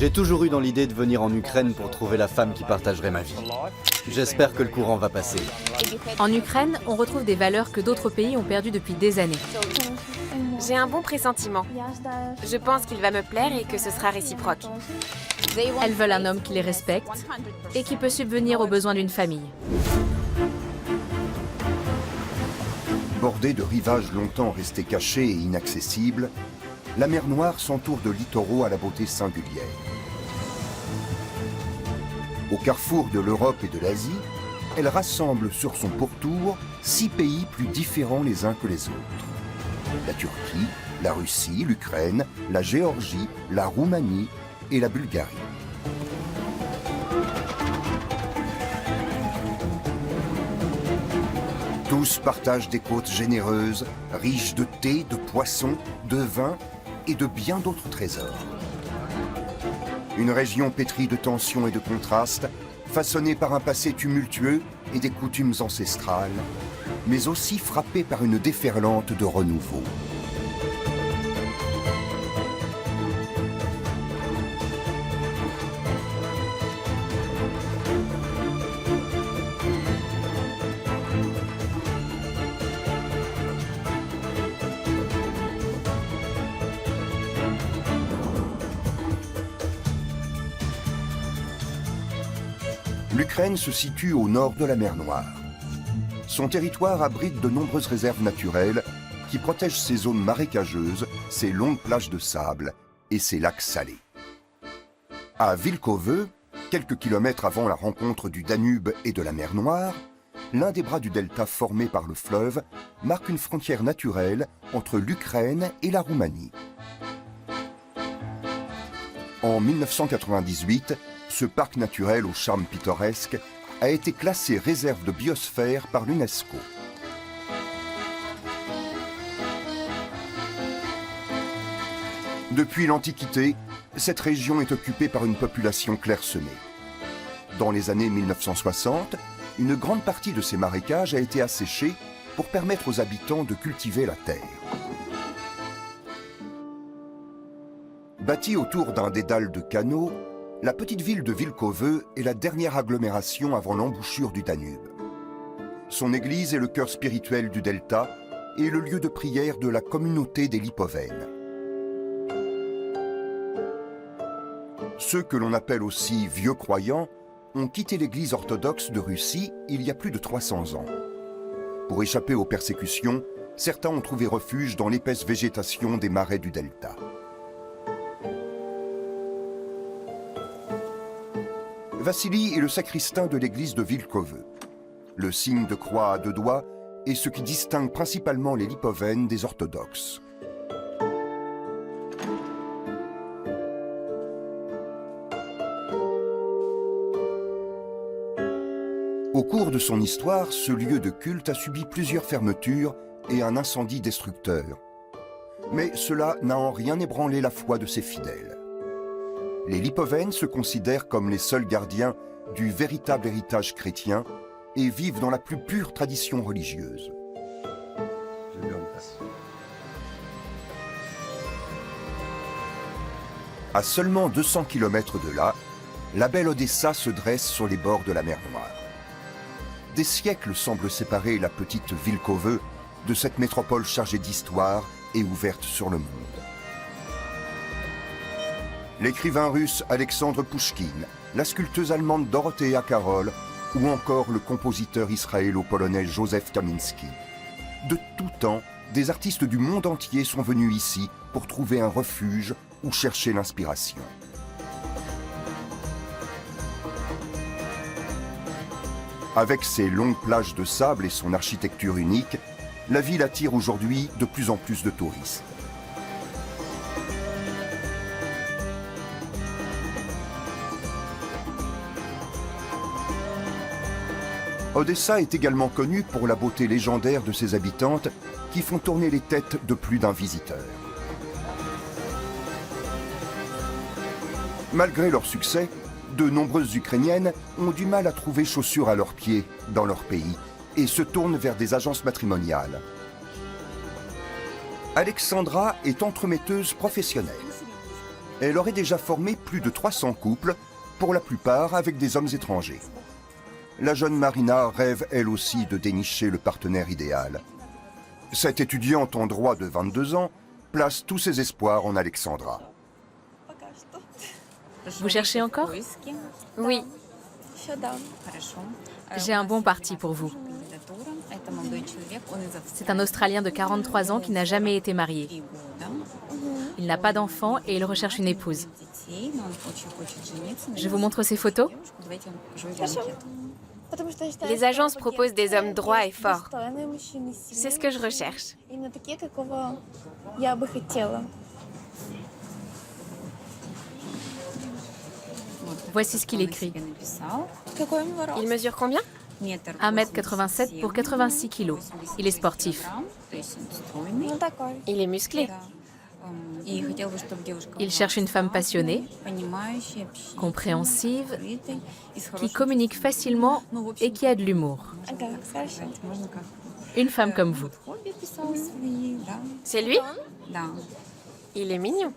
J'ai toujours eu dans l'idée de venir en Ukraine pour trouver la femme qui partagerait ma vie. J'espère que le courant va passer. En Ukraine, on retrouve des valeurs que d'autres pays ont perdues depuis des années. J'ai un bon pressentiment. Je pense qu'il va me plaire et que ce sera réciproque. Elles veulent un homme qui les respecte et qui peut subvenir aux besoins d'une famille. Bordée de rivages longtemps restés cachés et inaccessibles, la mer Noire s'entoure de littoraux à la beauté singulière. Au carrefour de l'Europe et de l'Asie, elle rassemble sur son pourtour 6 pays plus différents les uns que les autres. La Turquie, la Russie, l'Ukraine, la Géorgie, la Roumanie et la Bulgarie. Tous partagent des côtes généreuses, riches de thé, de poissons, de vin et de bien d'autres trésors. Une région pétrie de tensions et de contrastes, façonnée par un passé tumultueux et des coutumes ancestrales, mais aussi frappée par une déferlante de renouveau. L'Ukraine se situe au nord de la mer Noire. Son territoire abrite de nombreuses réserves naturelles qui protègent ses zones marécageuses, ses longues plages de sable et ses lacs salés. À Vilkovö, quelques kilomètres avant la rencontre du Danube et de la mer Noire, l'un des bras du delta formé par le fleuve marque une frontière naturelle entre l'Ukraine et la Roumanie. En 1998, ce parc naturel au charme pittoresque a été classé réserve de biosphère par l'UNESCO. Depuis l'Antiquité, cette région est occupée par une population clairsemée. Dans les années 1960, une grande partie de ces marécages a été asséchée pour permettre aux habitants de cultiver la terre. Bâtie autour d'un dédale de canaux, la petite ville de Vilkovö est la dernière agglomération avant l'embouchure du Danube. Son église est le cœur spirituel du delta et le lieu de prière de la communauté des Lipovènes. Ceux que l'on appelle aussi vieux croyants ont quitté l'église orthodoxe de Russie il y a plus de 300 ans. Pour échapper aux persécutions, certains ont trouvé refuge dans l'épaisse végétation des marais du delta. Vassili est le sacristain de l'église de Vilkovö. Le signe de croix à 2 doigts est ce qui distingue principalement les Lipovènes des orthodoxes. Au cours de son histoire, ce lieu de culte a subi plusieurs fermetures et un incendie destructeur. Mais cela n'a en rien ébranlé la foi de ses fidèles. Les Lipovènes se considèrent comme les seuls gardiens du véritable héritage chrétien et vivent dans la plus pure tradition religieuse. À seulement 200 km de là, la belle Odessa se dresse sur les bords de la mer Noire. Des siècles semblent séparer la petite Vilkovö de cette métropole chargée d'histoire et ouverte sur le monde. L'écrivain russe Alexandre Pouchkine, la sculpteuse allemande Dorothea Karol ou encore le compositeur israélo-polonais Joseph Kaminski. De tout temps, des artistes du monde entier sont venus ici pour trouver un refuge ou chercher l'inspiration. Avec ses longues plages de sable et son architecture unique, la ville attire aujourd'hui de plus en plus de touristes. Odessa est également connue pour la beauté légendaire de ses habitantes qui font tourner les têtes de plus d'un visiteur. Malgré leur succès, de nombreuses Ukrainiennes ont du mal à trouver chaussures à leurs pieds dans leur pays et se tournent vers des agences matrimoniales. Alexandra est entremetteuse professionnelle. Elle aurait déjà formé plus de 300 couples, pour la plupart avec des hommes étrangers. La jeune Marina rêve elle aussi de dénicher le partenaire idéal. Cette étudiante en droit de 22 ans place tous ses espoirs en Alexandra. Vous cherchez encore? Oui, J'ai un bon parti pour vous. C'est un Australien de 43 ans qui n'a jamais été marié. Il n'a pas d'enfant et il recherche une épouse. Je vous montre ses photos? les agences proposent des hommes droits et forts. C'est ce que je recherche. Voici ce qu'il écrit. Il mesure combien? 1,87 m pour 86 kg. Il est sportif. Il est musclé. Il cherche une femme passionnée, compréhensive, qui communique facilement et qui a de l'humour. Une femme comme vous. C'est lui? Il est mignon.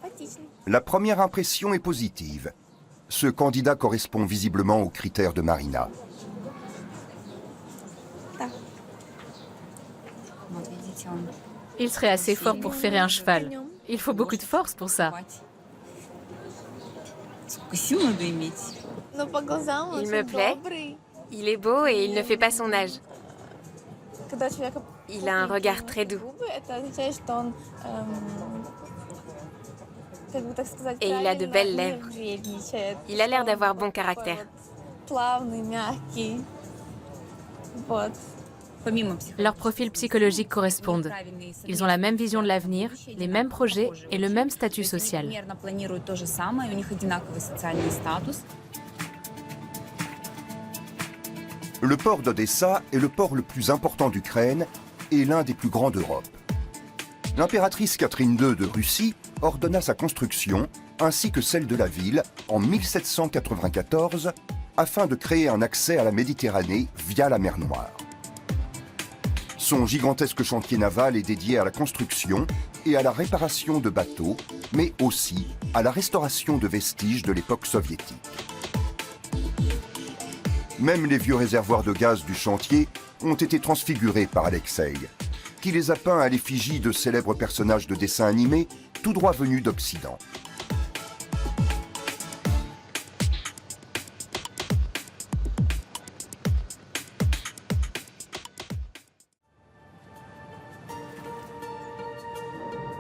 La première impression est positive. Ce candidat correspond visiblement aux critères de Marina. Il serait assez fort pour ferrer un cheval. Il faut beaucoup de force pour ça. Il me plaît. Il est beau et il ne fait pas son âge. Il a un regard très doux. Et il a de belles lèvres. Il a l'air d'avoir bon caractère. Leurs profils psychologiques correspondent. Ils ont la même vision de l'avenir, les mêmes projets et le même statut social. Le port d'Odessa est le port le plus important d'Ukraine et l'un des plus grands d'Europe. L'impératrice Catherine II de Russie ordonna sa construction, ainsi que celle de la ville, en 1794, afin de créer un accès à la Méditerranée via la mer Noire. Son gigantesque chantier naval est dédié à la construction et à la réparation de bateaux, mais aussi à la restauration de vestiges de l'époque soviétique. Même les vieux réservoirs de gaz du chantier ont été transfigurés par Alexeï, qui les a peints à l'effigie de célèbres personnages de dessins animés tout droit venus d'Occident.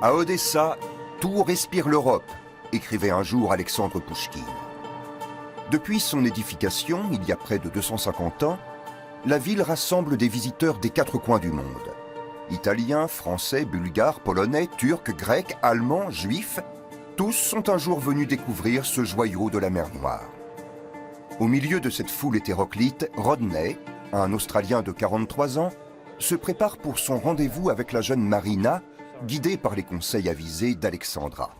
À Odessa, tout respire l'Europe, écrivait un jour Alexandre Pouchkine. Depuis son édification, il y a près de 250 ans, la ville rassemble des visiteurs des 4 coins du monde. Italiens, Français, Bulgares, Polonais, Turcs, Grecs, Allemands, Juifs, tous sont un jour venus découvrir ce joyau de la mer Noire. Au milieu de cette foule hétéroclite, Rodney, un Australien de 43 ans, se prépare pour son rendez-vous avec la jeune Marina, guidée par les conseils avisés d'Alexandra.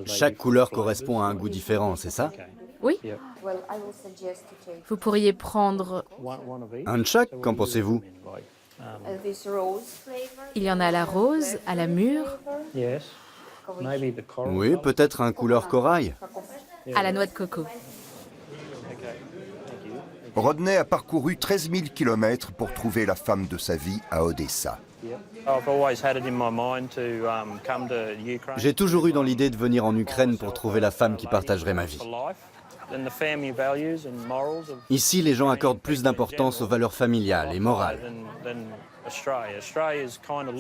Chaque couleur correspond à un goût différent, c'est ça? Oui. Vous pourriez prendre... Un de chaque, qu'en pensez-vous? Il y en a à la rose, à la mûre, Oui, peut-être un couleur corail. à la noix de coco. Rodney a parcouru 13 000 km pour trouver la femme de sa vie à Odessa. J'ai toujours eu dans l'idée de venir en Ukraine pour trouver la femme qui partagerait ma vie. Ici, les gens accordent plus d'importance aux valeurs familiales et morales.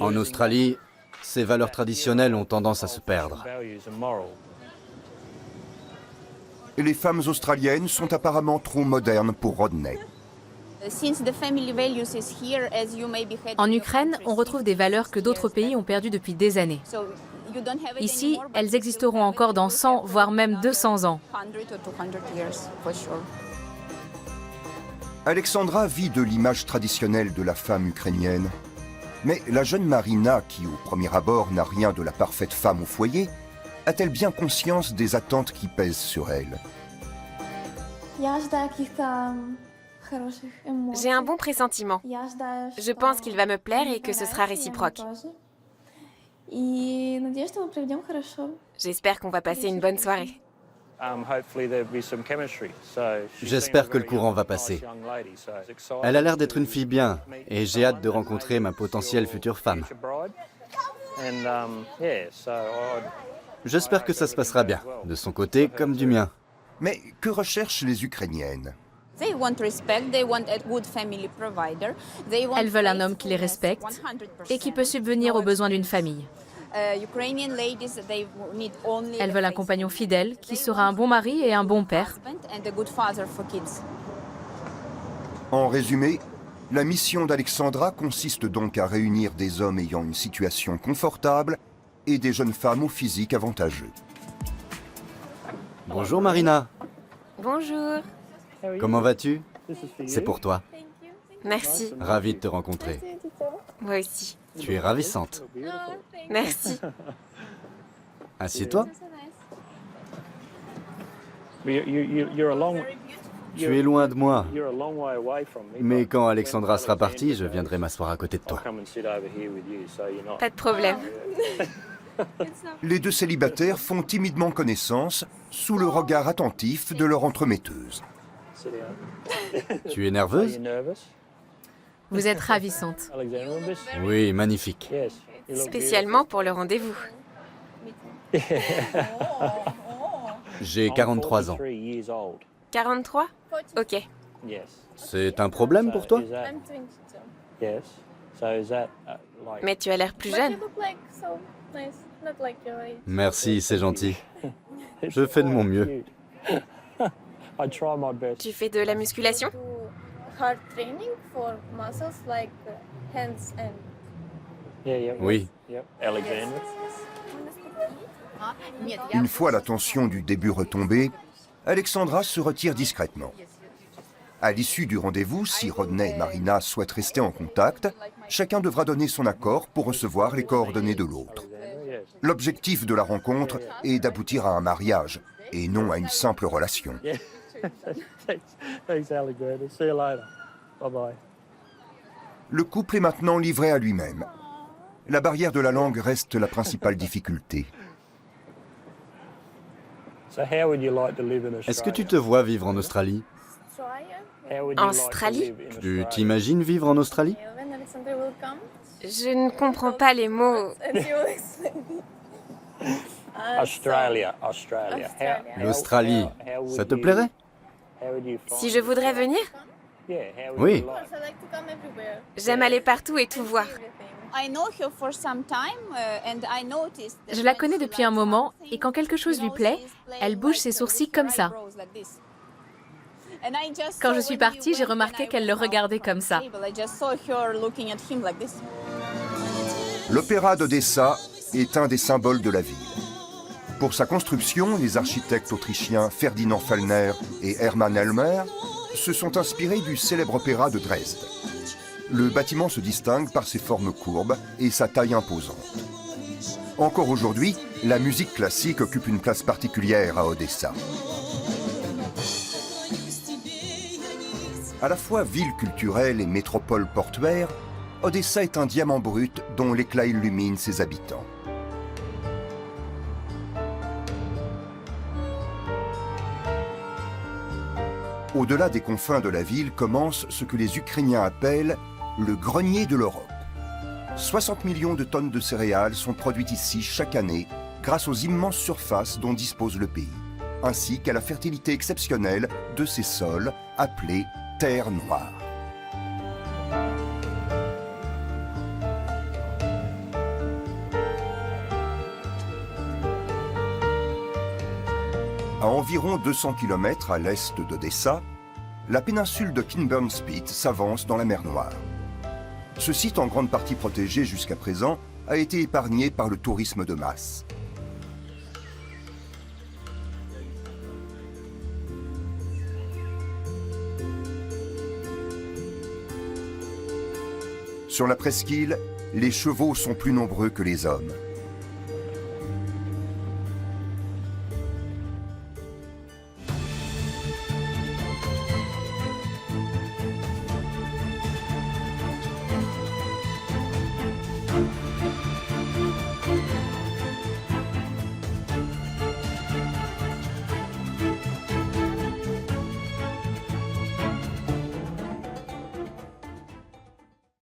En Australie, ces valeurs traditionnelles ont tendance à se perdre. Les femmes australiennes sont apparemment trop modernes pour Rodney. En Ukraine, on retrouve des valeurs que d'autres pays ont perdues depuis des années. Ici, elles existeront encore dans 100, voire même 200 ans. Alexandra vit de l'image traditionnelle de la femme ukrainienne. Mais la jeune Marina, qui au premier abord n'a rien de la parfaite femme au foyer, a-t-elle bien conscience des attentes qui pèsent sur elle? J'ai un bon pressentiment. Je pense qu'il va me plaire et que ce sera réciproque. J'espère qu'on va passer une bonne soirée. J'espère que le courant va passer. Elle a l'air d'être une fille bien, et j'ai hâte de rencontrer ma potentielle future femme. J'espère que ça se passera bien, de son côté comme du mien. Mais que recherchent les Ukrainiennes? Elles veulent un homme qui les respecte et qui peut subvenir aux besoins d'une famille. Elles veulent un compagnon fidèle qui sera un bon mari et un bon père. En résumé, la mission d'Alexandra consiste donc à réunir des hommes ayant une situation confortable et des jeunes femmes au physique avantageux. Bonjour Marina, Bonjour. comment vas-tu? C'est pour toi. Merci. Ravi de te rencontrer. Moi aussi. Tu es ravissante. Merci. Assieds-toi. Tu es loin de moi, mais quand Alexandra sera partie, je viendrai m'asseoir à côté de toi. Pas de problème. Les deux célibataires font timidement connaissance sous le regard attentif de leur entremetteuse. Tu es nerveuse? Vous êtes ravissante. Oui, magnifique. Spécialement pour le rendez-vous. J'ai 43 ans. 43? Ok. C'est un problème pour toi? Mais tu as l'air plus jeune. Merci, c'est gentil. Je fais de mon mieux. Tu fais de la musculation? Oui. Une fois la tension du début retombée, Alexandra se retire discrètement. À l'issue du rendez-vous, si Rodney et Marina souhaitent rester en contact, chacun devra donner son accord pour recevoir les coordonnées de l'autre. L'objectif de la rencontre est d'aboutir à un mariage, et non à une simple relation. Le couple est maintenant livré à lui-même. La barrière de la langue reste la principale difficulté. Est-ce que tu te vois vivre en Australie? En Australie? Tu t'imagines vivre en Australie? Je ne comprends pas les mots. L'Australie, ça te plairait? Si je voudrais venir? Oui. J'aime aller partout et tout voir. Je la connais depuis un moment et quand quelque chose lui plaît, elle bouge ses sourcils comme ça. Quand je suis partie, j'ai remarqué qu'elle le regardait comme ça. L'opéra d'Odessa est un des symboles de la ville. Pour sa construction, les architectes autrichiens Ferdinand Fellner et Hermann Elmer se sont inspirés du célèbre opéra de Dresde. Le bâtiment se distingue par ses formes courbes et sa taille imposante. Encore aujourd'hui, la musique classique occupe une place particulière à Odessa. À la fois ville culturelle et métropole portuaire, Odessa est un diamant brut dont l'éclat illumine ses habitants. Au-delà des confins de la ville commence ce que les Ukrainiens appellent le grenier de l'Europe. 60 millions de tonnes de céréales sont produites ici chaque année grâce aux immenses surfaces dont dispose le pays, ainsi qu'à la fertilité exceptionnelle de ces sols appelés terre noire. À environ 200 km à l'est d'Odessa, la péninsule de Kinburn Spit s'avance dans la mer Noire. Ce site, en grande partie protégé jusqu'à présent, a été épargné par le tourisme de masse. Sur la presqu'île, les chevaux sont plus nombreux que les hommes.